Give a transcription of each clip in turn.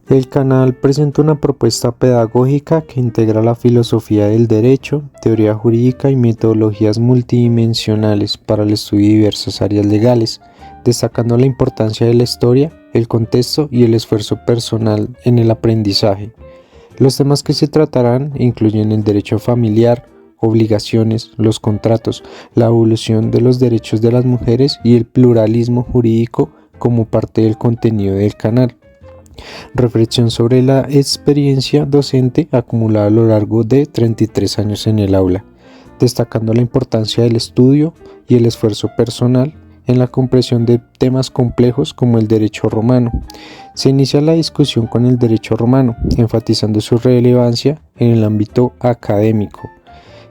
El canal presenta una propuesta pedagógica que integra la filosofía del derecho, teoría jurídica y metodologías multidimensionales para el estudio de diversas áreas legales, destacando la importancia de la historia, el contexto y el esfuerzo personal en el aprendizaje. Los temas que se tratarán incluyen el derecho familiar, obligaciones, los contratos, la evolución de los derechos de las mujeres y el pluralismo jurídico como parte del contenido del canal. Reflexión sobre la experiencia docente acumulada a lo largo de 33 años en el aula, destacando la importancia del estudio y el esfuerzo personal en la comprensión de temas complejos como el derecho romano. Se inicia la discusión con el derecho romano, enfatizando su relevancia en el ámbito académico.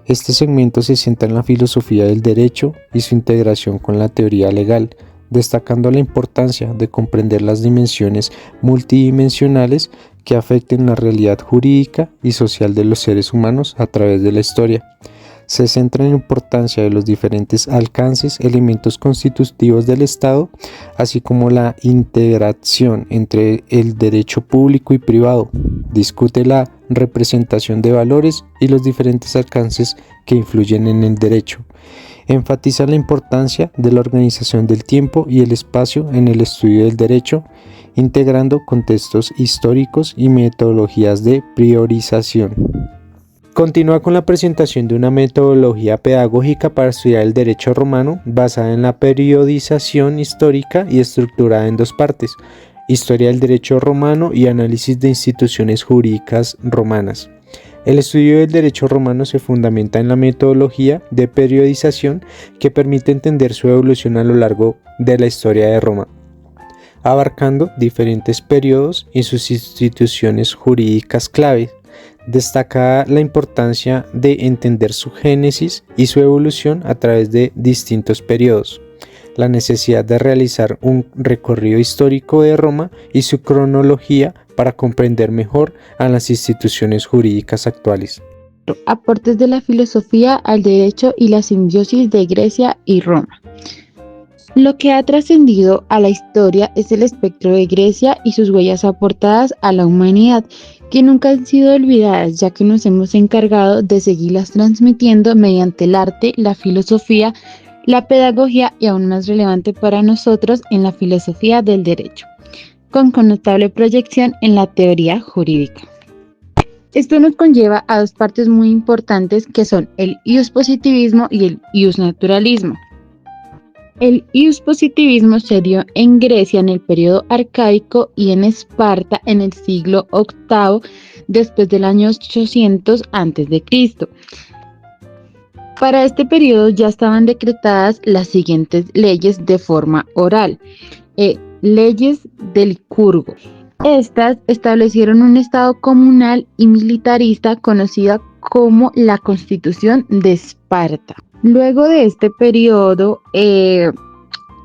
Este segmento se centra en la filosofía del derecho y su integración con la teoría legal, destacando la importancia de comprender las dimensiones multidimensionales que afecten la realidad jurídica y social de los seres humanos a través de la historia. Se centra en la importancia de los diferentes alcances, elementos constitutivos del Estado, así como la integración entre el derecho público y privado. Discute la representación de valores y los diferentes alcances que influyen en el derecho. Enfatiza la importancia de la organización del tiempo y el espacio en el estudio del derecho, integrando contextos históricos y metodologías de priorización. Continúa con la presentación de una metodología pedagógica para estudiar el derecho romano basada en la periodización histórica y estructurada en dos partes: historia del derecho romano y análisis de instituciones jurídicas romanas. El estudio del derecho romano se fundamenta en la metodología de periodización que permite entender su evolución a lo largo de la historia de Roma, abarcando diferentes periodos y sus instituciones jurídicas clave. Destaca la importancia de entender su génesis y su evolución a través de distintos periodos, la necesidad de realizar un recorrido histórico de Roma y su cronología para comprender mejor a las instituciones jurídicas actuales. Aportes de la filosofía al derecho y la simbiosis de Grecia y Roma. Lo que ha trascendido a la historia es el espectro de Grecia y sus huellas aportadas a la humanidad, que nunca han sido olvidadas, ya que nos hemos encargado de seguirlas transmitiendo mediante el arte, la filosofía, la pedagogía y, aún más relevante para nosotros, en la filosofía del derecho, con connotable proyección en la teoría jurídica. Esto nos conlleva a dos partes muy importantes, que son el iuspositivismo y el iusnaturalismo. El iuspositivismo se dio en Grecia en el periodo arcaico y en Esparta en el siglo VIII después del año 800 a.C. Para este periodo ya estaban decretadas las siguientes leyes de forma oral. Leyes del Licurgo. Estas establecieron un estado comunal y militarista conocida como la Constitución de Esparta. Luego de este periodo,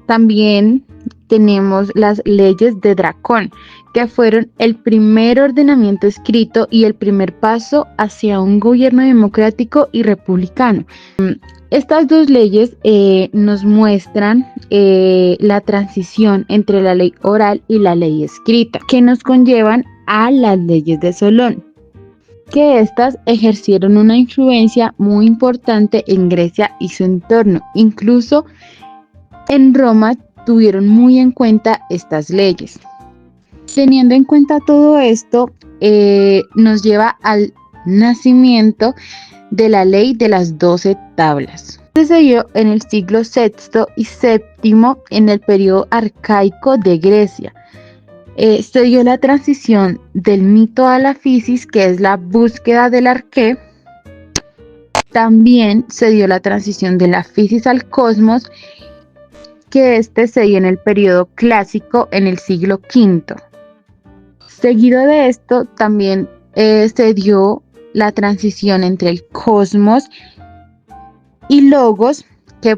también tenemos las leyes de Dracón, que fueron el primer ordenamiento escrito y el primer paso hacia un gobierno democrático y republicano. Estas dos leyes nos muestran la transición entre la ley oral y la ley escrita, que nos conllevan a las leyes de Solón, que estas ejercieron una influencia muy importante en Grecia y su entorno. Incluso en Roma tuvieron muy en cuenta estas leyes. Teniendo en cuenta todo esto, nos lleva al nacimiento de la ley de las 12 tablas. Este se dio en el siglo VI y VII en el periodo arcaico de Grecia. Se dio la transición del mito a la physis, que es la búsqueda del arqué. También se dio la transición de la physis al cosmos, que se dio en el periodo clásico en el siglo V. Seguido de esto, también se dio la transición entre el cosmos y logos, que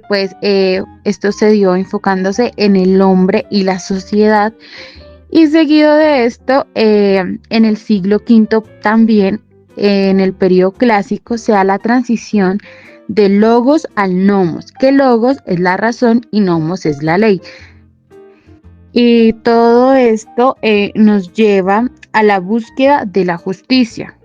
esto se dio enfocándose en el hombre y la sociedad. Y seguido de esto, en el siglo V también, en el periodo clásico, se da la transición de logos al nomos, que logos es la razón y nomos es la ley. Y todo esto nos lleva a la búsqueda de la justicia.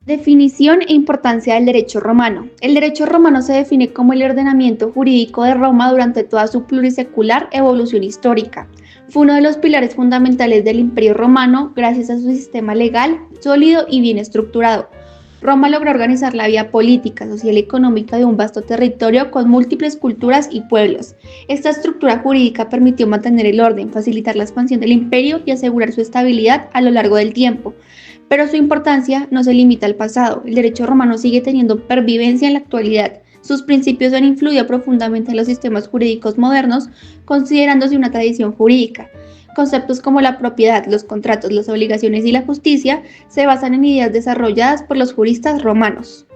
Definición e importancia del derecho romano. El derecho romano se define como el ordenamiento jurídico de Roma durante toda su plurisecular evolución histórica. Fue uno de los pilares fundamentales del Imperio Romano gracias a su sistema legal sólido y bien estructurado. Roma logró organizar la vida política, social y económica de un vasto territorio con múltiples culturas y pueblos. Esta estructura jurídica permitió mantener el orden, facilitar la expansión del imperio y asegurar su estabilidad a lo largo del tiempo. Pero su importancia no se limita al pasado. El derecho romano sigue teniendo pervivencia en la actualidad. Sus principios han influido profundamente en los sistemas jurídicos modernos, considerándose una tradición jurídica. Conceptos como la propiedad, los contratos, las obligaciones y la justicia se basan en ideas desarrolladas por los juristas romanos.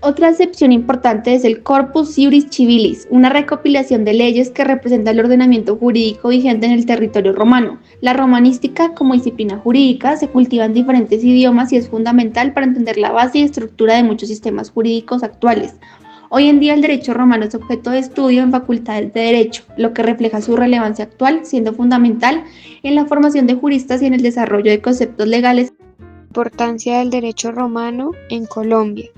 Otra excepción importante es el Corpus Iuris Civilis, una recopilación de leyes que representa el ordenamiento jurídico vigente en el territorio romano. La romanística, como disciplina jurídica, se cultiva en diferentes idiomas y es fundamental para entender la base y estructura de muchos sistemas jurídicos actuales. Hoy en día el derecho romano es objeto de estudio en facultades de derecho, lo que refleja su relevancia actual, siendo fundamental en la formación de juristas y en el desarrollo de conceptos legales. Importancia del derecho romano en Colombia.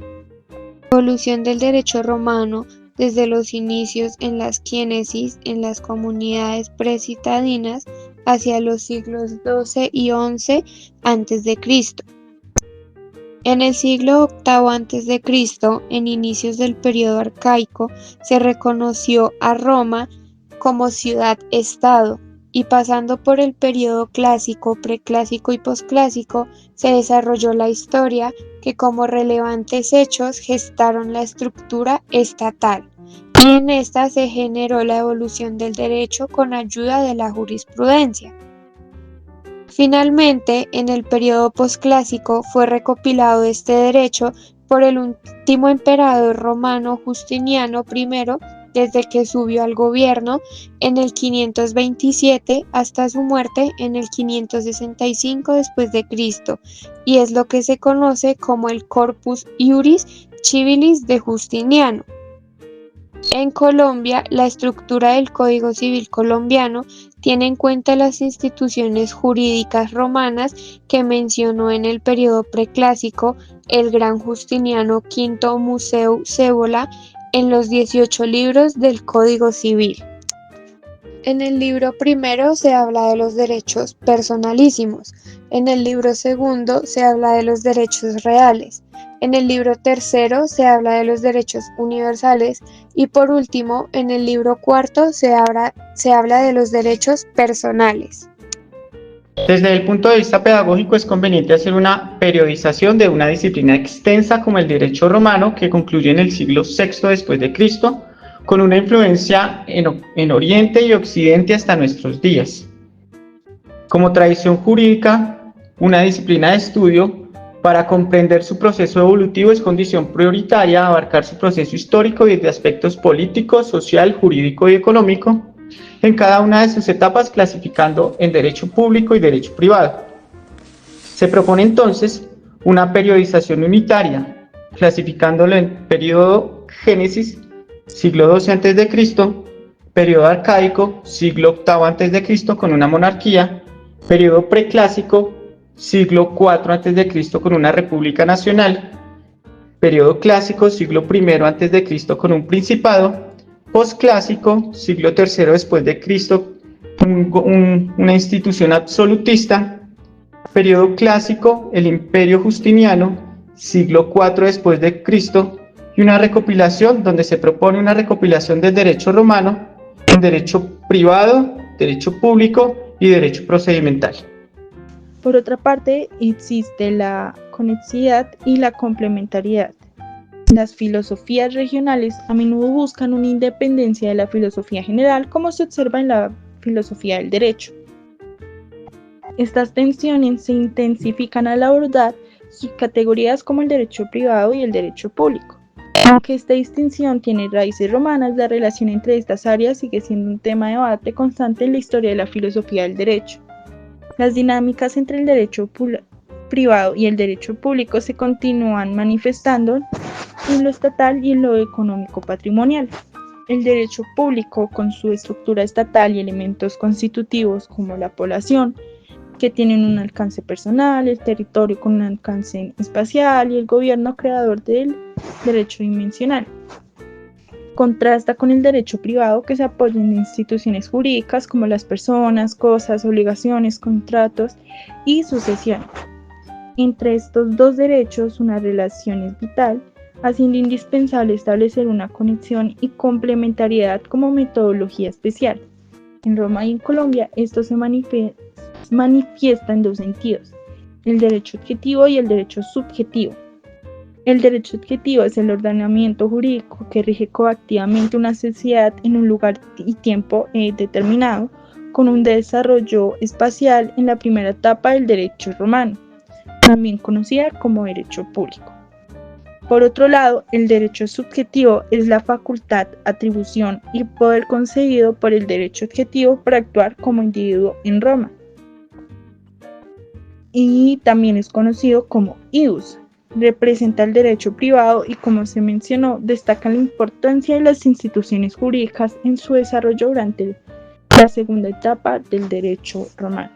Evolución del derecho romano desde los inicios en las quiénesis en las comunidades precitadinas hacia los siglos XII y XI a.C. En el siglo VIII a.C., en inicios del periodo arcaico, se reconoció a Roma como ciudad-estado, y pasando por el periodo clásico, preclásico y posclásico, se desarrolló la historia que como relevantes hechos gestaron la estructura estatal, y en esta se generó la evolución del derecho con ayuda de la jurisprudencia. Finalmente, en el periodo posclásico fue recopilado este derecho por el último emperador romano Justiniano I, desde que subió al gobierno en el 527 hasta su muerte en el 565 después de Cristo, y es lo que se conoce como el Corpus Iuris Civilis de Justiniano. En Colombia, la estructura del Código Civil colombiano tiene en cuenta las instituciones jurídicas romanas que mencionó en el periodo preclásico el gran Justiniano V Museu Cébola en los 18 libros del Código Civil. En el libro primero se habla de los derechos personalísimos, en el libro segundo se habla de los derechos reales, en el libro tercero se habla de los derechos universales y por último, en el libro cuarto se habla de los derechos personales. Desde el punto de vista pedagógico es conveniente hacer una periodización de una disciplina extensa como el derecho romano que concluye en el siglo VI después de Cristo, con una influencia en Oriente y Occidente hasta nuestros días. Como tradición jurídica, una disciplina de estudio, para comprender su proceso evolutivo es condición prioritaria abarcar su proceso histórico desde aspectos político, social, jurídico y económico, en cada una de sus etapas clasificando en derecho público y derecho privado. Se propone entonces una periodización unitaria, clasificándolo en periodo Génesis, siglo XII a.C., periodo arcaico, siglo VIII a.C. con una monarquía, periodo preclásico, siglo IV a.C. con una república nacional, periodo clásico, siglo I a.C. con un principado, posclásico, siglo III después de Cristo, una institución absolutista, periodo clásico, el Imperio Justiniano, siglo IV después de Cristo, y una recopilación donde se propone una recopilación del derecho romano en derecho privado, derecho público y derecho procedimental. Por otra parte, existe la conexidad y la complementariedad. Las filosofías regionales a menudo buscan una independencia de la filosofía general, como se observa en la filosofía del derecho. Estas tensiones se intensifican al abordar subcategorías como el derecho privado y el derecho público. Aunque esta distinción tiene raíces romanas, la relación entre estas áreas sigue siendo un tema de debate constante en la historia de la filosofía del derecho. Las dinámicas entre el derecho privado y el derecho público se continúan manifestando en lo estatal y en lo económico patrimonial. el derecho público, con su estructura estatal y elementos constitutivos como la población, que tienen un alcance personal, el territorio con un alcance espacial y el gobierno creador del derecho dimensional. Contrasta con el derecho privado, que se apoya en instituciones jurídicas como las personas, cosas, obligaciones, contratos y sucesiones. Entre estos dos derechos, una relación es vital, haciendo indispensable establecer una conexión y complementariedad como metodología especial. En Roma y en Colombia, esto se manifiesta en dos sentidos: el derecho objetivo y el derecho subjetivo. El derecho objetivo es el ordenamiento jurídico que rige coactivamente una sociedad en un lugar y tiempo determinado, con un desarrollo espacial en la primera etapa del derecho romano, también conocida como derecho público. Por otro lado, el derecho subjetivo es la facultad, atribución y poder concedido por el derecho objetivo para actuar como individuo en Roma. Y también es conocido como ius. Representa el derecho privado y, como se mencionó, destaca la importancia de las instituciones jurídicas en su desarrollo durante la segunda etapa del derecho romano.